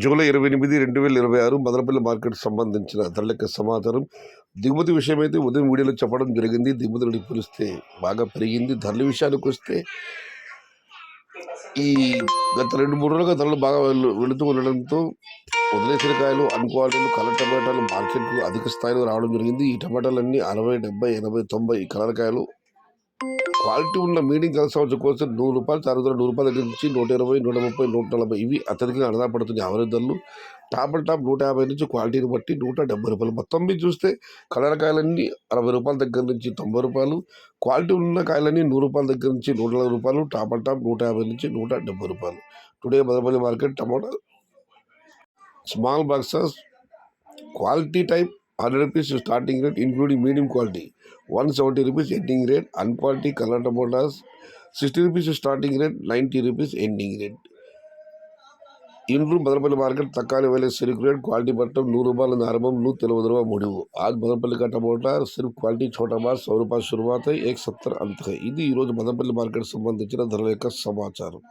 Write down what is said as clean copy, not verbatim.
July 28, 2026 Madanapalle market సంబంధించిన ధరల సమాచారం. దిగుమతి విషయమైతే ఉదయం వీడియోలో చెప్పడం జరిగింది. దిగుమతులు పిలిస్తే బాగా పెరిగింది. ధరల విషయానికి వస్తే ఈ గత 2-3 రోజులుగా ధరలు బాగా వెళుతూ ఉండడంతో వదిలేసిన కాయలు, అన్క్వాలిటీలు, కలర్ టమాటాలు మార్కెట్కు అధిక స్థాయిలో రావడం జరిగింది. ఈ టమాటాలన్నీ 60, 70, 80, 90 కలర్ కాయలు. క్వాలిటీ ఉన్న మీడియం కలర్ సంవత్సరం కోసం ₹100 తరుగుదల, ₹100 దగ్గర నుంచి 120, 130, 140 ఇవి అత్యధికంగా ఆధారపడుతుంది యావరేజ్ ధరలు. టాప్ అండ్ టాప్ 150 నుంచి క్వాలిటీని బట్టి ₹170. మొత్తం మీద చూస్తే కలర్ కాయలన్నీ ₹60 దగ్గర నుంచి ₹90, క్వాలిటీ ఉన్న కాయలన్నీ ₹100 దగ్గర నుంచి ₹140, టాప్ అండ్ టాప్ 150 నుంచి ₹170. టుడే మదనపల్లి మార్కెట్ టమాటా small boxes quality type ₹100 starting rate including medium quality, ₹170 ending rate. Unquality color tomatoes ₹60 starting rate, ₹90 ending rate. ఇండ్లు మదనపల్లి మార్కెట్ తక్కాలి వేలే సిల్క్ రేట్ క్వాలిటీ పట్టం ₹100 ఆరంభం, ₹100 ముడివు. आज మదనపల్లి का टमाटा सिर्फ क्वालिटी छोटा बार ₹100 शुरुआत है, 170 अंत है. ఇది ఈరోజు మదనపల్లి మార్కెట్ సంబంధించిన ధరల యొక్క సమాచారం.